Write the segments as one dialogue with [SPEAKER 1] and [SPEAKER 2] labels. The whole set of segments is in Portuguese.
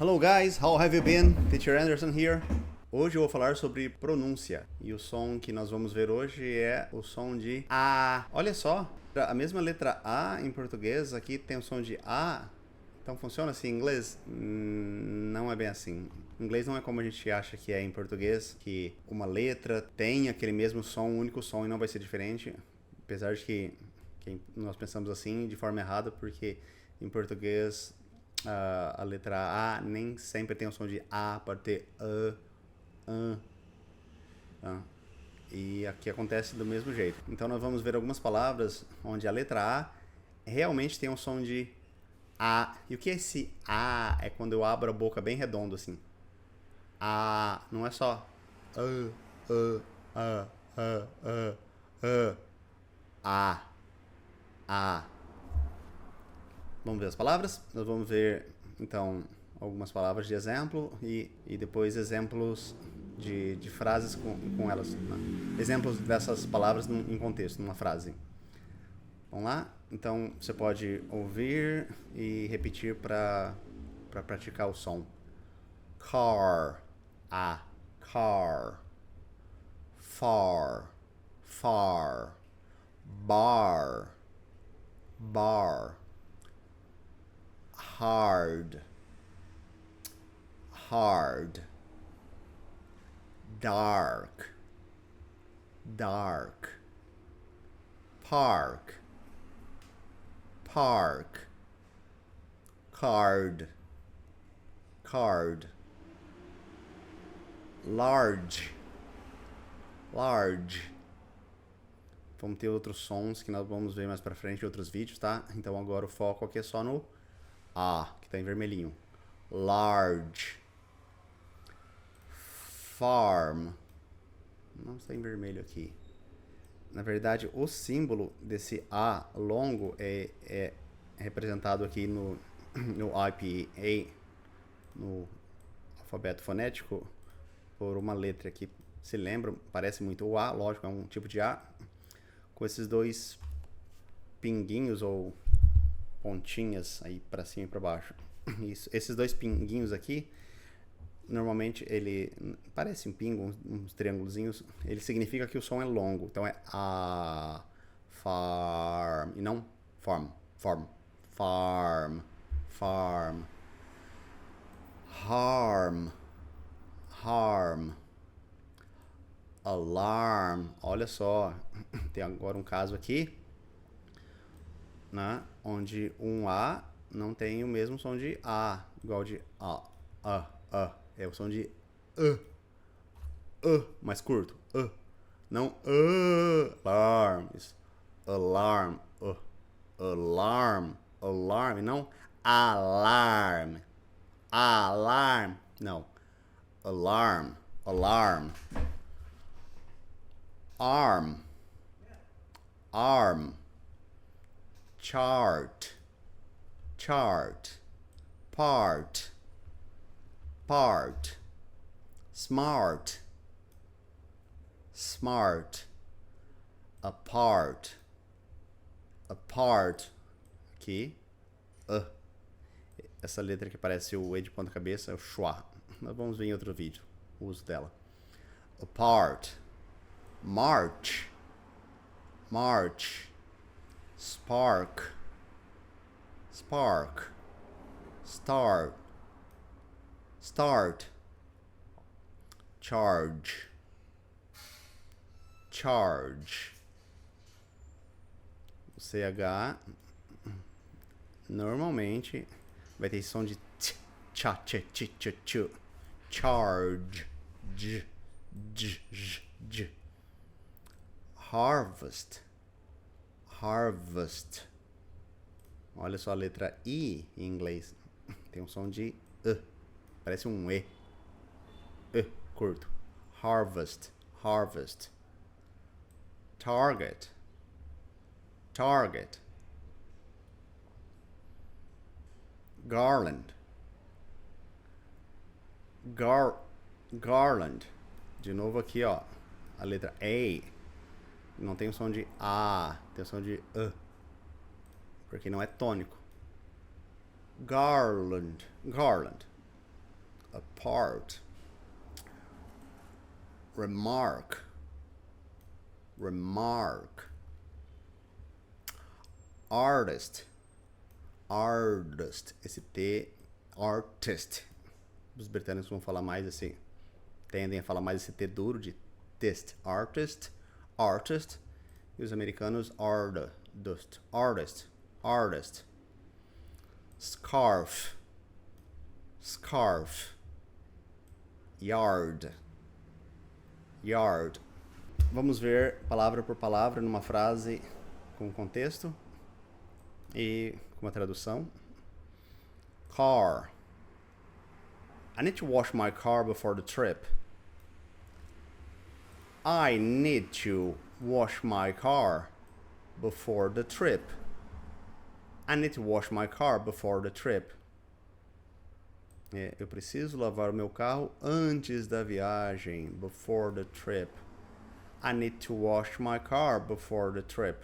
[SPEAKER 1] Hello guys, how have you been? Teacher Anderson here. Hoje eu vou falar sobre pronúncia e o som que nós vamos ver hoje é o som de A. Olha só, a mesma letra A em português aqui tem o som de A. Então funciona assim em inglês? Não é bem assim. Em inglês não é como a gente acha que é em português, que uma letra tem aquele mesmo som, um único som e não vai ser diferente. Apesar de que nós pensamos assim de forma errada, porque em português a letra A nem sempre tem o som de A, pode ter tá? E aqui acontece do mesmo jeito. Então nós vamos ver algumas palavras onde a letra A realmente tem um som de A. E o que é esse A? É quando eu abro a boca bem redondo assim. A, não é só A. Vamos ver as palavras? Nós vamos ver, então, algumas palavras de exemplo e depois exemplos de frases com elas. Né? Exemplos dessas palavras em contexto, numa frase. Vamos lá? Então, você pode ouvir e repetir para praticar o som. Car, A. Car. Far, far. Bar, bar. Hard, hard. Dark, dark. Park, park. Card, card. Large, large. Vamos ter outros sons que nós vamos ver mais pra frente em outros vídeos, tá? Então agora o foco aqui é só no A, que tá em vermelhinho. Large. Farm. Não está em vermelho aqui. Na verdade, o símbolo desse A longo é representado aqui no IPA, no alfabeto fonético, por uma letra que se lembra, parece muito o A, lógico, é um tipo de A, com esses dois pinguinhos ou pontinhas aí para cima e para baixo. Isso, esses dois pinguinhos aqui, normalmente ele parece um pingo, uns triângulozinhos, ele significa que o som é longo. Então é A, farm, e não farm, farm, farm, farm. Harm, harm. Alarm, olha só, tem agora um caso aqui, né, onde um A não tem o mesmo som de A, igual de A. É o som de mais curto, não alarm, alarm, alarm, alarm, não alarm, alarm, não, alarm, alarm. Arm, arm. Chart, chart. Part, part. Smart, smart. Apart, apart. Aqui, essa letra que parece o E de ponta cabeça é o schwa. Nós vamos ver em outro vídeo o uso dela. Apart. March, march. Spark, spark. Start, start. Charge, charge. O CH normalmente vai ter esse som de t, cha, ch, ch, ch, ch. Charge, j, j, j, j. Harvest, harvest. Olha só a letra I em inglês. Tem um som de parece um E. Curto. Harvest, harvest. Target, target. Garland, garland. De novo aqui, ó. A letra A. Não tem o som de A, tem o som de porque não é tônico. Garland, garland. apart. Remark. Remark. Artist. Artist. Esse T, artist. Os britânicos vão falar mais esse, tendem a falar mais esse T duro de test. Artist. Artist. E os americanos, artist. Artist. Artist. Scarf. Scarf. Yard. Yard. Vamos ver palavra por palavra numa frase com contexto e com uma tradução. Car. I need to wash my car before the trip. I need to wash my car before the trip. I need to wash my car before the trip. Eu preciso lavar o meu carro antes da viagem. Before the trip. I need to wash my car before the trip.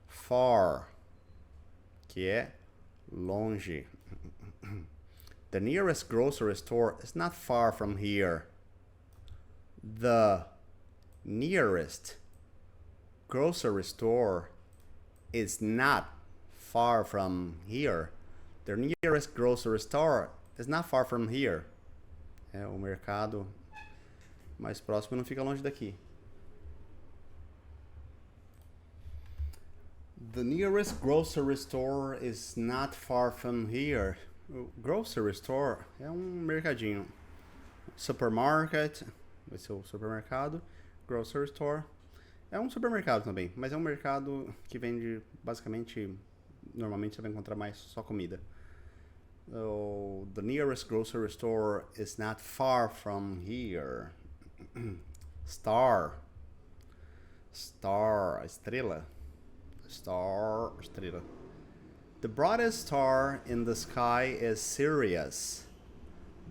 [SPEAKER 1] Far, que é longe. The nearest grocery store is not far from here. The nearest grocery store is not far from here. The nearest grocery store is not far from here. O mercado mais próximo não fica longe daqui. The nearest grocery store is not far from here. Grocery store é mercadinho. Supermarket vai ser o supermercado. Grocery store é supermercado também, mas é mercado que vende basicamente, normalmente você vai encontrar mais só comida. So, the nearest grocery store is not far from here. Star. Star, estrela. Star, estrela. The brightest star in the sky is Sirius.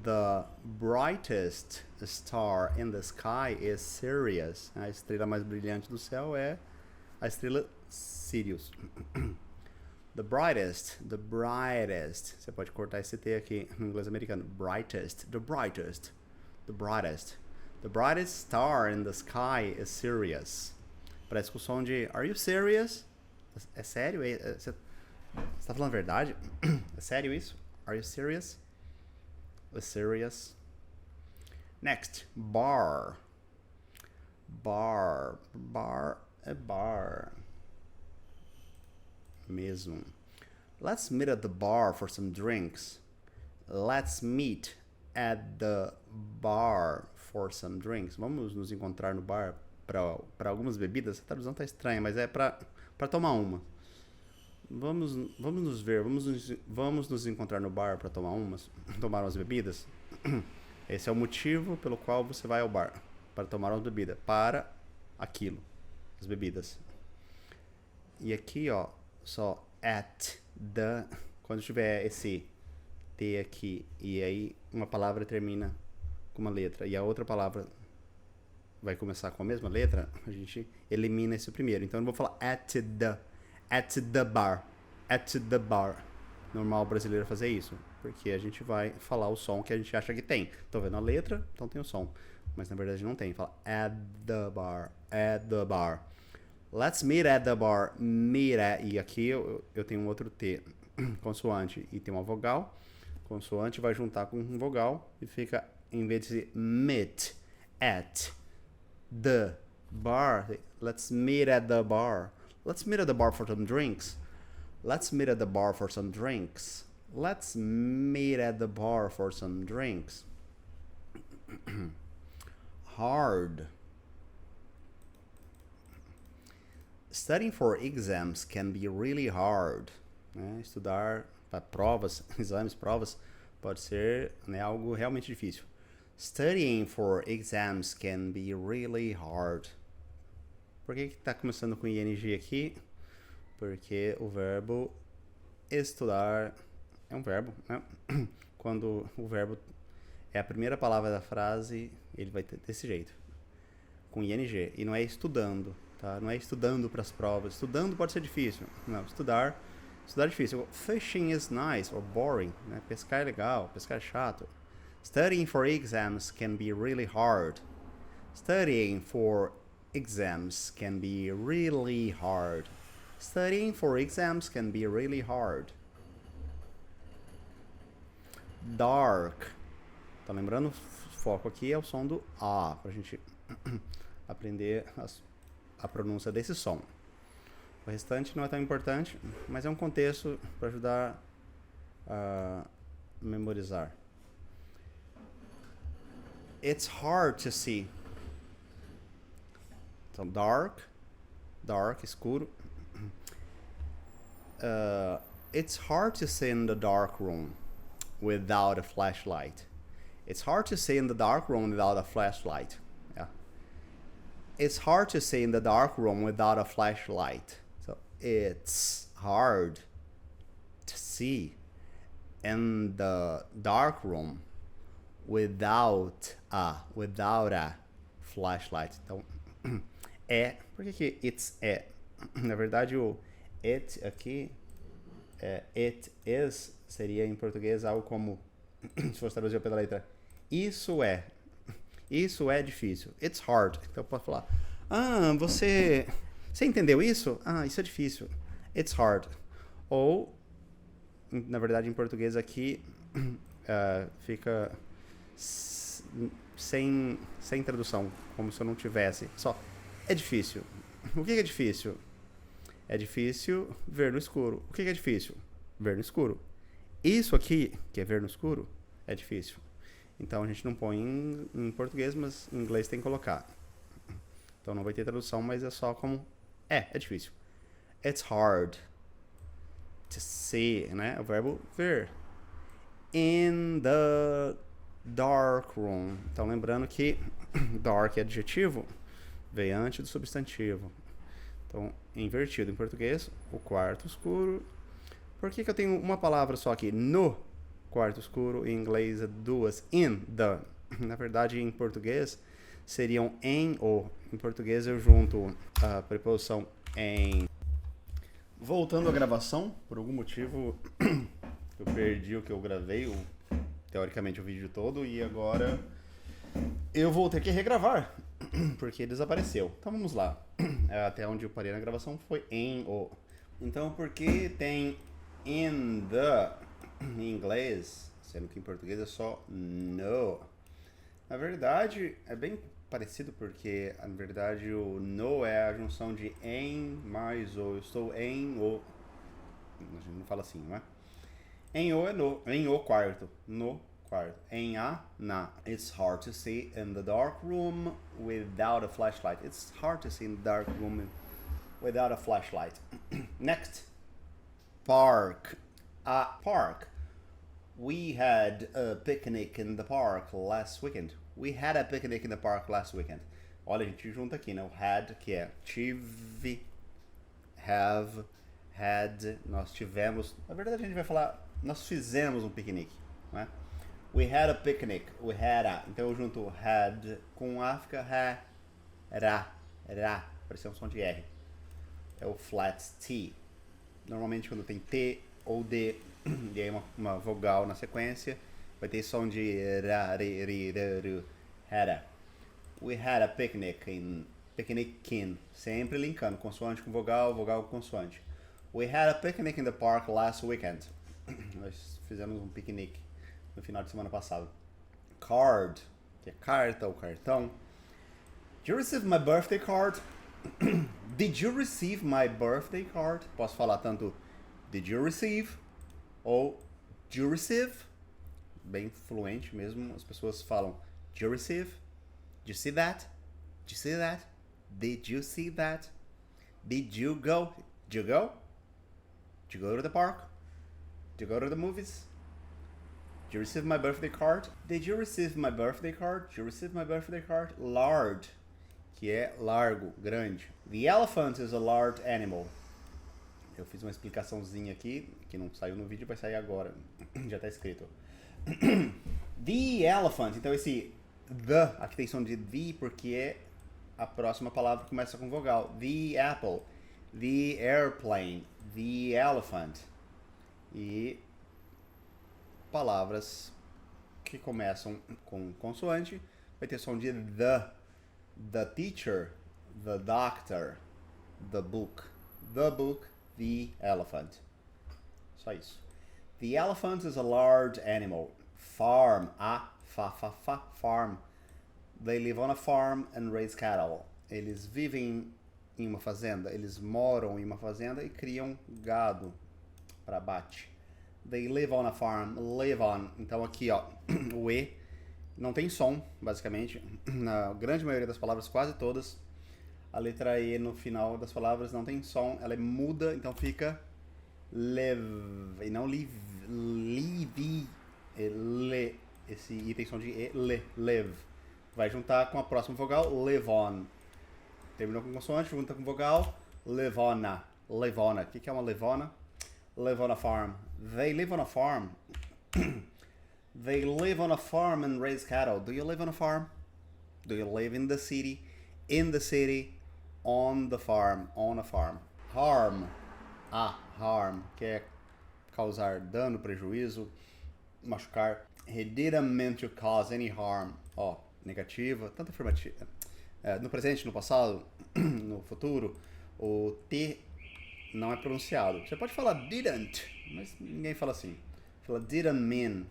[SPEAKER 1] The brightest star in the sky is Sirius. A estrela mais brilhante do céu é a estrela Sirius. The brightest. Você pode cortar esse T aqui no inglês americano. Brightest. The brightest. The brightest. The brightest star in the sky is Sirius. Parece com o som de Are you serious? É sério? Você tá falando a verdade? É sério isso? Are you serious? Is serious? Next. Bar. Bar. Bar é bar. Mesmo. Let's meet at the bar for some drinks. Let's meet at the bar for some drinks. Vamos nos encontrar no bar para algumas bebidas. A tradução tá estranha, mas é para tomar uma. Vamos nos encontrar no bar para tomar umas bebidas. Esse é o motivo pelo qual você vai ao bar, para tomar uma bebida, para aquilo, as bebidas. E aqui, ó, só at the, quando tiver esse T aqui e aí uma palavra termina com uma letra e a outra palavra vai começar com a mesma letra, a gente elimina esse primeiro. Então eu vou falar at the bar. At the bar. Normal brasileiro fazer isso, porque a gente vai falar o som que a gente acha que tem. Tô vendo a letra, então tem o som, mas na verdade não tem. Fala at the bar. At the bar. Let's meet at the bar. Meet at. E aqui eu tenho um outro T, consoante, e tem uma vogal. Consoante vai juntar com um vogal e fica, em vez de meet at the bar, let's meet at the bar. Let's meet at the bar for some drinks. Let's meet at the bar for some drinks. Let's meet at the bar for some drinks. Hard. Studying for exams can be really hard. Estudar para provas, exames, provas, pode ser algo realmente difícil. Studying for exams can be really hard. Por que está começando com ing aqui? Porque o verbo estudar é um verbo, né? Quando o verbo é a primeira palavra da frase, ele vai ter desse jeito, com ing, e não é estudando, tá? Não é estudando para as provas. Estudando pode ser difícil. Não, estudar Estudar é difícil. Fishing is nice or boring. Né? Pescar é legal, pescar é chato. Studying for exams can be really hard. Studying for exams can be really hard. Studying for exams can be really hard. Dark. Tá lembrando? O foco aqui é o som do A, pra gente aprender a pronúncia desse som. O restante não é tão importante, mas é um contexto para ajudar a memorizar. It's hard to see. Então, dark, escuro. It's hard to see in the dark room without a flashlight. It's hard to see in the dark room without a flashlight. Yeah. It's hard to see in the dark room without a flashlight. So it's hard to see in the dark room without a flashlight. Então, por que it's é? Na verdade, o it aqui, it is, seria em português algo como, se fosse traduzir pela letra, isso é difícil. It's hard. Então pode falar, você entendeu isso? Isso é difícil. It's hard. Ou, na verdade, em português aqui, fica sem tradução, como se eu não tivesse. Só, é difícil. O que é difícil? É difícil ver no escuro. O que é difícil? Ver no escuro. Isso aqui, que é ver no escuro, é difícil. Então a gente não põe em português, mas em inglês tem que colocar. Então não vai ter tradução, mas é só como é difícil. It's hard to see, né? O verbo ver. In the dark room. Então lembrando que dark é adjetivo, vem antes do substantivo. Então, invertido em português, o quarto escuro. Por que eu tenho uma palavra só aqui? No quarto escuro. Em inglês é duas. In the. Na verdade, em português, seriam em o. Em português eu junto a preposição em. Voltando à gravação, por algum motivo eu perdi o que eu gravei, teoricamente o vídeo todo, e agora eu vou ter que regravar, porque desapareceu. Então vamos lá. Até onde eu parei na gravação foi em o. Então por que tem in the em inglês, sendo que em português é só no? Na verdade é bem parecido, porque na verdade o no é a junção de em mais o. Eu estou em o. A gente não fala assim, não é? Em o é no, em o quarto, no quarto. Em a, na. It's hard to see in the dark room without a flashlight. It's hard to see in the dark room without a flashlight. Next, park. Park. We had a picnic in the park last weekend. We had a picnic in the park last weekend. Olha, a gente junta aqui, né? O had, que é tive, have, had, nós tivemos. Na verdade, a gente vai falar, nós fizemos um piquenique, né? We had a picnic. We had a. Então eu junto had com a, fica ra. Parecia um som de R. É o flat T. Normalmente quando tem T ou D, e aí uma vogal na sequência, vai ter som de ra, ri, ru. Had. We had a picnic in. Sempre linkando consoante com vogal, vogal com consoante. We had a picnic in the park last weekend. Nós fizemos um piquenique no final de semana passado. Card, que é carta ou cartão. Did you receive my birthday card? Did you receive my birthday card? Posso falar tanto did you receive ou did you receive? Bem fluente mesmo, as pessoas falam did you receive? Did you see that? Did you see that? Did you see that? Did you go? Did you go? Did you go to the park? Did you go to the movies? Did you receive my birthday card? Did you receive my birthday card? Did you receive my birthday card? Large, que é largo, grande. The elephant is a large animal. Eu fiz uma explicaçãozinha aqui, que não saiu no vídeo, vai sair agora. Já está escrito. The elephant. Então esse the, aqui tem som de the, porque é a próxima palavra que começa com vogal. The apple. The airplane. The elephant. E palavras que começam com consoante vai ter som de the teacher, the doctor, the book, the elephant. Só isso. The elephant is a large animal. Farm, farm. They live on a farm and raise cattle. Eles vivem em uma fazenda, eles moram em uma fazenda e criam gado para abate. They live on a farm, live on. Então aqui, ó, o E não tem som, basicamente. Na grande maioria das palavras, quase todas, a letra E no final das palavras não tem som, ela é muda, então fica live, e não live, le. Esse I tem som de E, live. Vai juntar com a próxima vogal, live on. Terminou com consoante, junta com vogal, levona. Levona. O que é uma levona? Live on a farm. They live on a farm. They live on a farm and raise cattle. Do you live on a farm? Do you live in the city? In the city. On the farm. On a farm. Harm. Harm. Que é causar dano, prejuízo, machucar. He didn't mean to cause any harm. Ó, negativa, tanto afirmativa. No presente, no passado, no futuro, o T não é pronunciado. Você pode falar didn't, mas ninguém fala assim. Fala didn't mean.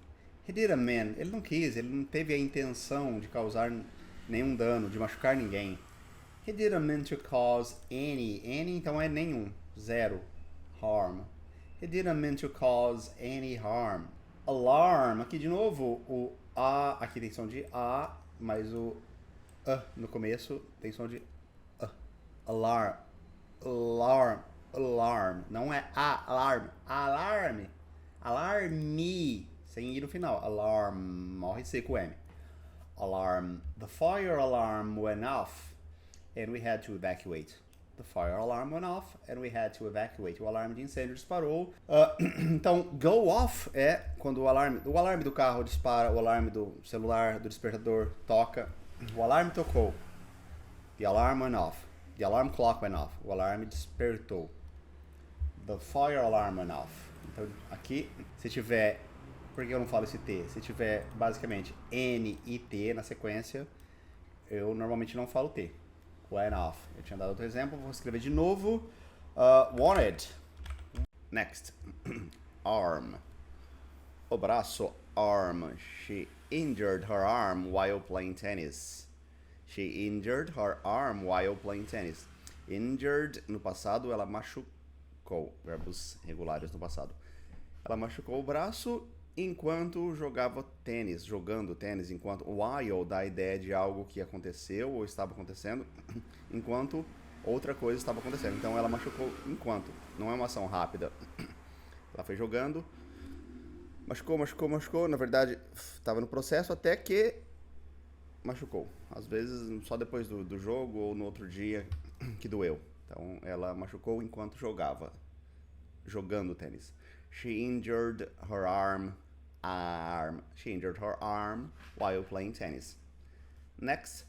[SPEAKER 1] He didn't mean. Ele não quis, ele não teve a intenção de causar nenhum dano, de machucar ninguém. He didn't mean to cause any. Any então é nenhum. Zero. Harm. He didn't mean to cause any harm. Alarm. Aqui de novo, o A, aqui tem som de A, mas o no começo tem som de alarm. Alarm. Alarm. Não é alarm. Alarme. Alarme. Sem ir no final. Alarm. Morre seco o M. Alarm. The fire alarm went off and we had to evacuate. The fire alarm went off and we had to evacuate. O alarme de incêndio disparou. Então, go off é quando o alarme do carro dispara, o alarme do celular, do despertador toca. O alarme tocou. The alarm went off. The alarm clock went off. O alarme despertou. The fire alarm went off. Então, aqui, se tiver... Por que eu não falo esse T? Se tiver, basicamente, N e T na sequência, eu normalmente não falo T. Went off. Eu tinha dado outro exemplo, vou escrever de novo. Wanted. Next. Arm. O braço, arm. She injured her arm while playing tennis. She injured her arm while playing tennis. Injured, no passado, ela machucou. Verbos regulares no passado. Ela machucou o braço enquanto jogava tênis, jogando tênis, enquanto while dá a ideia de algo que aconteceu ou estava acontecendo, enquanto outra coisa estava acontecendo. Então ela machucou enquanto, não é uma ação rápida. Ela foi jogando, machucou, na verdade estava no processo até que machucou. Às vezes só depois do jogo ou no outro dia que doeu. Então ela machucou enquanto jogando tênis. She injured her arm. She injured her arm while playing tennis. Next.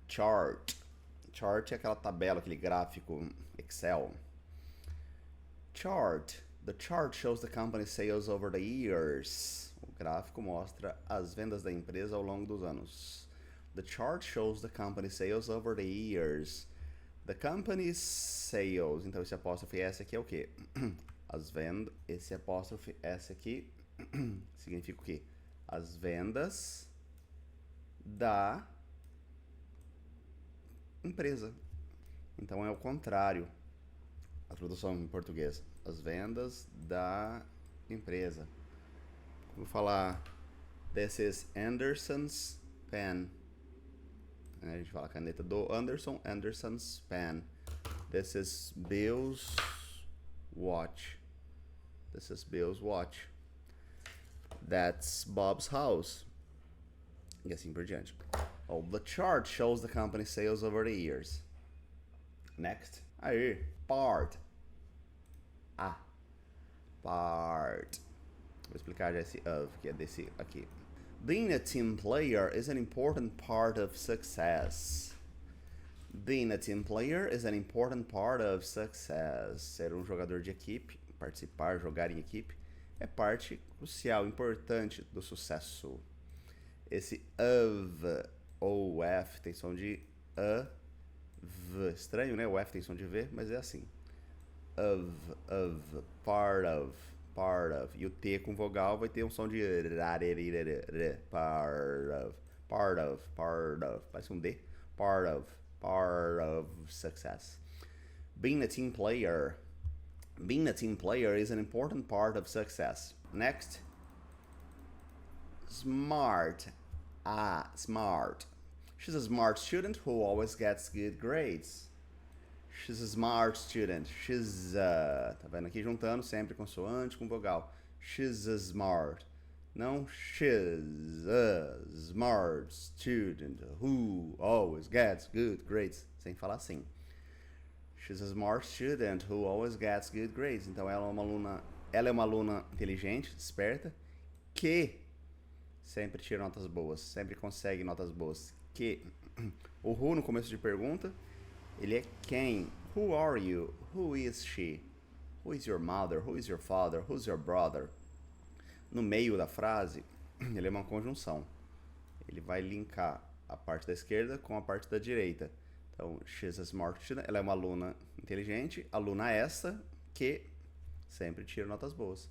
[SPEAKER 1] Chart. Chart é aquela tabela, aquele gráfico Excel. Chart. The chart shows the company's sales over the years. O gráfico mostra as vendas da empresa ao longo dos anos. The chart shows the company's sales over the years. The company's sales. Então esse apóstrofe S aqui é o quê? As vendas, esse apóstrofe S aqui significa o quê? As vendas da empresa. Então é o contrário. A tradução em português. As vendas da empresa. Vou falar this is Anderson's pen. A gente fala caneta do Anderson, Anderson's pen. This is Bill's watch. This is Bill's watch. That's Bob's house. E assim por diante. Oh, the chart shows the company's sales over the years. Next. Aí, part. Part. Vou explicar já esse of, que é desse aqui. Being a team player is an important part of success. Being a team player is an important part of success. Ser um jogador de equipe, participar, jogar em equipe, é parte crucial, importante do sucesso. Esse of ou F tem som de A, V. Estranho, né? O F tem som de V, mas é assim. Of, part of. E o T com vogal vai ter um som de part of. Parece um D. Part of success. Being a team player is an important part of success. Next. Smart. Smart. She's a smart student who always gets good grades. She's a smart student. She's tá vendo aqui juntando sempre consoante com vogal. She's a smart. Não, she's a smart student who always gets good grades. Sem falar assim. She's a smart student who always gets good grades. Então ela é uma aluna inteligente, esperta, que sempre tira notas boas, sempre consegue notas boas. Que o who no começo de pergunta, ele é quem? Who are you? Who is she? Who is your mother? Who is your father? Who's your brother? No meio da frase, ele é uma conjunção. Ele vai linkar a parte da esquerda com a parte da direita. Então, she's a smart student. Ela é uma aluna inteligente, aluna essa que sempre tira notas boas.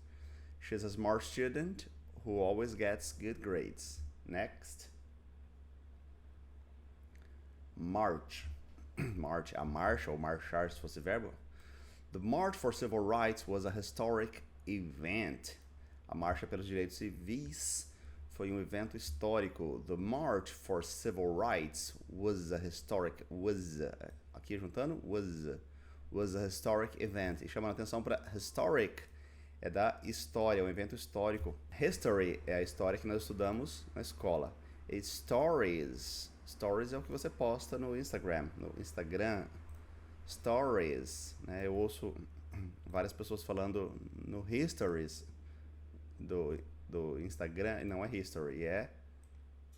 [SPEAKER 1] She's a smart student who always gets good grades. Next. March. March, a marcha ou marchar se fosse verbo. The March for Civil Rights was a historic event. A marcha pelos direitos civis foi um evento histórico. The March for Civil Rights was a historic aqui juntando was a historic event. E chamando atenção para historic é da história, é um evento histórico. History é a história que nós estudamos na escola. E stories é o que você posta no Instagram. Stories, né? Eu ouço várias pessoas falando no histories do Instagram, e não é history, é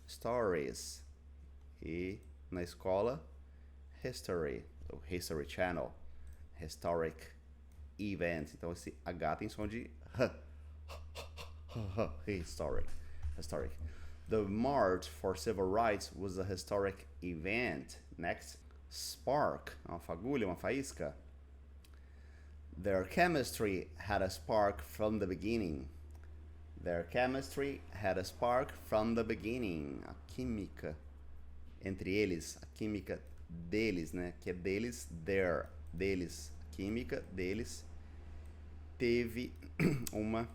[SPEAKER 1] stories. E na escola, history, o History Channel, historic event. Então esse H tem som de historic. The March for Civil Rights was a historic event. Next. Spark, uma fagulha, uma faísca. Their chemistry had a spark from the beginning. A química entre eles, a química deles, né? Que é deles, deles. A química deles teve uma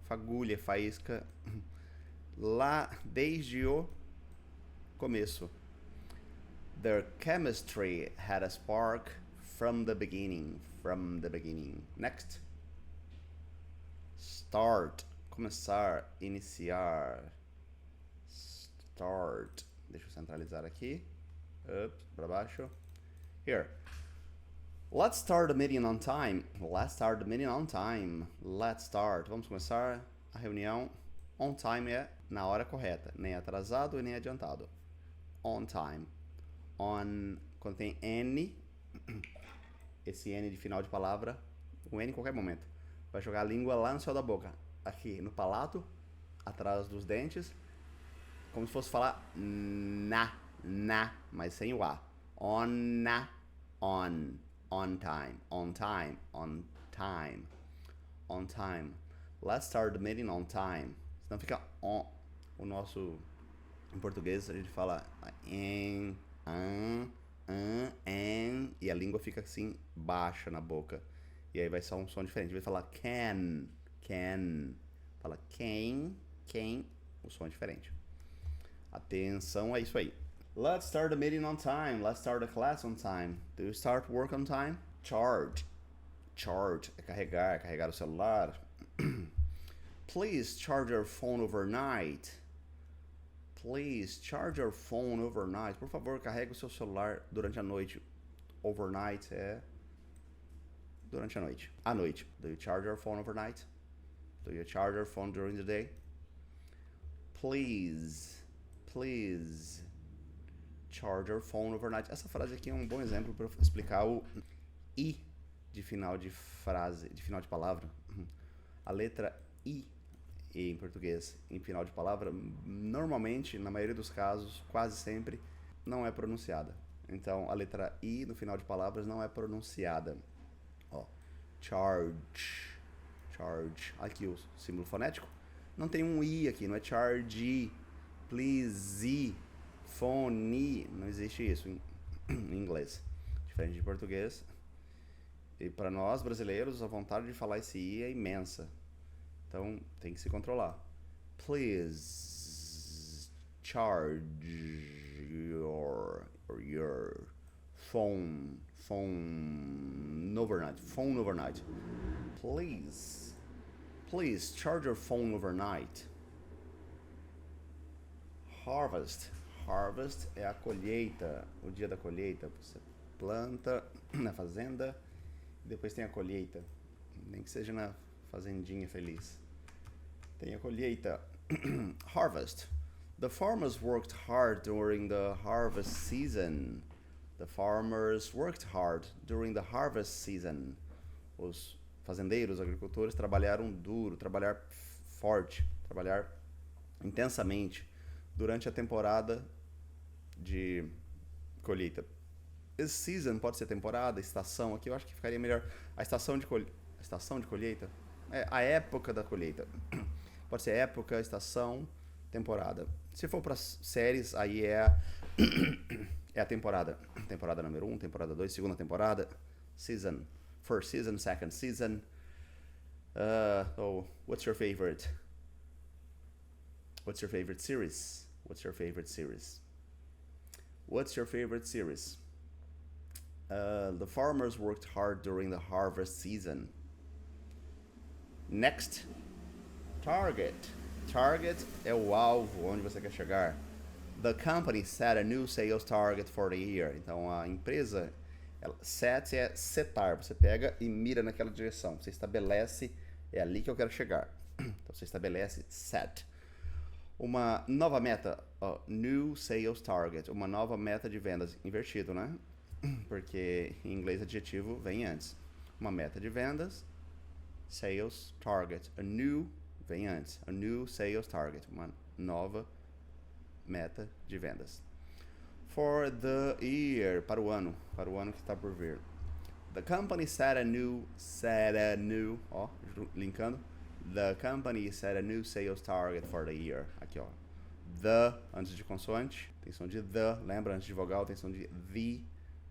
[SPEAKER 1] fagulha, faísca lá desde o começo. Their chemistry had a spark from the beginning. Next. Start. Começar, iniciar. Start. Deixa eu centralizar aqui. Up, para baixo. Here. Let's start the meeting on time. Vamos começar a reunião. On time é na hora correta. Nem atrasado e nem adiantado. On time. On, quando tem N, esse N de final de palavra, o N em qualquer momento, vai jogar a língua lá no céu da boca, aqui no palato, atrás dos dentes, como se fosse falar na, mas sem o A. On time. Let's start the meeting on time. Senão fica on. O nosso, em português, a gente fala em, e a língua fica assim, baixa na boca. E aí vai ser um som diferente. Vai falar can. Fala quem, o som é diferente. Atenção, é isso aí. Let's start the meeting on time. Let's start the class on time. Do you start work on time? Charge é carregar o celular. Please charge your phone overnight. Por favor, carregue o seu celular durante a noite. Overnight é durante a noite. À noite. Do you charge your phone overnight? Do you charge your phone during the day? Please charge your phone overnight. Essa frase aqui é um bom exemplo para explicar o I de final de frase, de final de palavra, a letra I em português em final de palavra, normalmente, na maioria dos casos, quase sempre, não é pronunciada. Então, a letra I no final de palavras não é pronunciada. Ó, charge, charge. Aqui o símbolo fonético. Não tem um I aqui, não é charge, please, phone. Não existe isso em inglês. Diferente de português. E para nós brasileiros, a vontade de falar esse I é imensa. Então tem que se controlar. Please charge your phone overnight. Phone overnight. Please charge your phone overnight. Harvest. Harvest é a colheita, o dia da colheita. Você planta na fazenda e depois tem a colheita. Nem que seja na fazendinha feliz. Tem a colheita. Harvest. The farmers worked hard during the harvest season. The farmers worked hard during the harvest season. Os fazendeiros, agricultores trabalharam duro, trabalhar forte, trabalhar intensamente durante a temporada de colheita. Esse season pode ser temporada, estação. Aqui eu acho que ficaria melhor a estação de colheita. É a época da colheita. Pode ser época, estação, temporada. Se for para séries, aí é a temporada. Temporada número 1, temporada 2, segunda temporada. Season. First season, second season. What's your favorite? What's your favorite series? What's your favorite series? What's your favorite series? The farmers worked hard during the harvest season. Next. Target. Target é o alvo onde você quer chegar. The company set a new sales target for the year. Então a empresa, set é setar. Você pega e mira naquela direção. Você estabelece, é ali que eu quero chegar. Então você estabelece, set. Uma nova meta, new sales target. Uma nova meta de vendas. Invertido, né? Porque em inglês adjetivo vem antes. Uma meta de vendas, sales target. A new vem antes. A new sales target. Uma nova meta de vendas. For the year. Para o ano que está por vir. The company set a new, linkando. The company set a new sales target for the year. Aqui, ó. The, antes de consoante, tem som de the. Lembra, antes de vogal, tem som de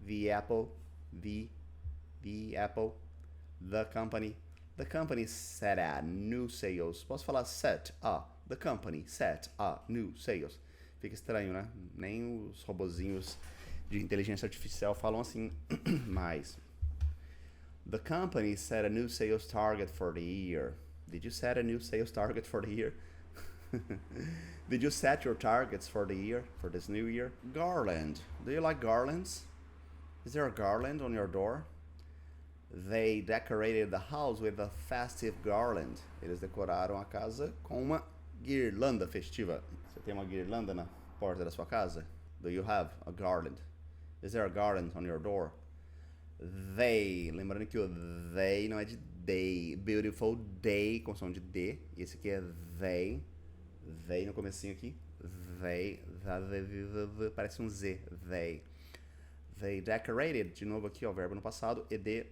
[SPEAKER 1] the apple, the apple. The company set a new sales. Posso falar set a. The company set a new sales. Fica estranho, né? Nem os robozinhos de inteligência artificial falam assim mais. The company set a new sales target for the year. Did you set a new sales target for the year? Did you set your targets for the year, for this new year? Garland. Do you like garlands? Is there a garland on your door? They decorated the house with a festive garland. Eles decoraram a casa com uma guirlanda festiva. Você tem uma guirlanda na porta da sua casa? Do you have a garland? Is there a garland on your door? They, lembrando que o they não é de day. Beautiful day com som de D. E esse aqui é they. They no comecinho aqui. They, parece um Z. They decorated. De novo aqui, ó, verbo no passado. Ed.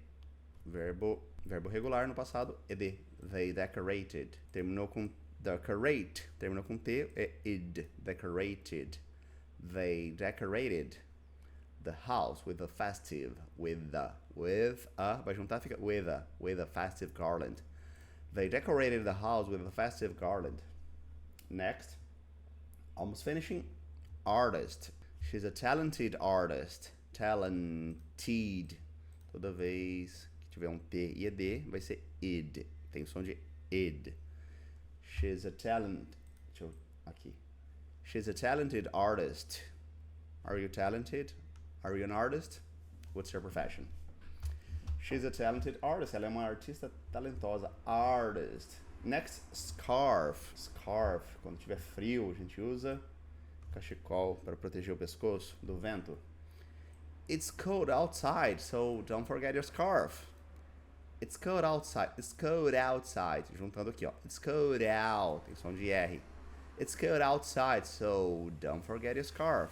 [SPEAKER 1] Verbo regular no passado. Ed. They decorated. Terminou com decorate. Terminou com T. É id. Decorated. They decorated the house with a festive, vai juntar, fica with a festive garland. They decorated the house with a festive garland. Next, almost finishing, artist. She's a talented artist. Talented. Toda vez que tiver um T e ED, vai ser id. Tem som de id. She's a talented artist. Are you talented? Are you an artist? What's your profession? She's a talented artist. Ela é uma artista talentosa. Artist. Next, scarf. Scarf. Quando tiver frio, a gente usa cachecol para proteger o pescoço do vento. It's cold outside, so don't forget your scarf. It's cold outside. It's cold outside. Juntando aqui, ó. It's cold out. Tem som de R. It's cold outside, so don't forget your scarf.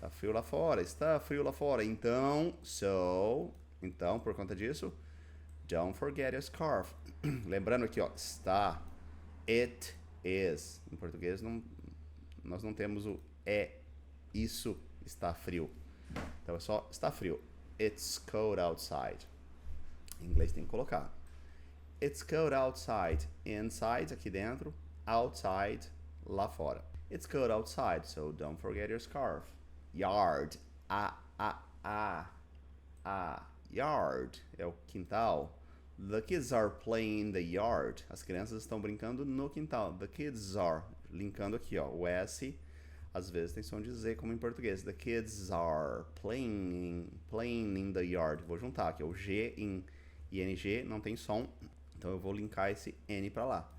[SPEAKER 1] Tá frio lá fora. Está frio lá fora. Então, então, por conta disso, don't forget your scarf. Lembrando aqui, ó. Está. It is. Em português, nós não temos o isso está frio. Então é só está frio. It's cold outside. Em inglês tem que colocar. It's cold outside. Inside, aqui dentro. Outside, lá fora. It's cold outside, so don't forget your scarf. Yard. Yard é o quintal. The kids are playing in the yard. As crianças estão brincando no quintal. The kids are. Linkando aqui, ó. O S, às vezes tem som de Z, como em português. The kids are playing in the yard. Vou juntar aqui. O G em ING não tem som. Então eu vou linkar esse N para lá.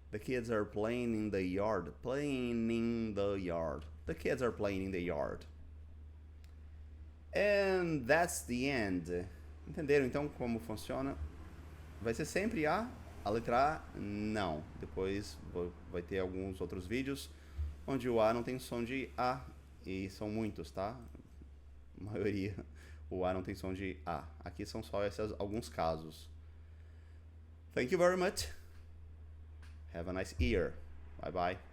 [SPEAKER 1] The kids are playing in the yard. Playing in the yard. The kids are playing in the yard. And that's the end. Entenderam então como funciona? Vai ser sempre a letra A, não. Depois vai ter alguns outros vídeos onde o A não tem som de A. E são muitos, tá? A maioria. O A não tem som de A. Aqui são só esses alguns casos. Thank you very much. Have a nice year. Bye bye.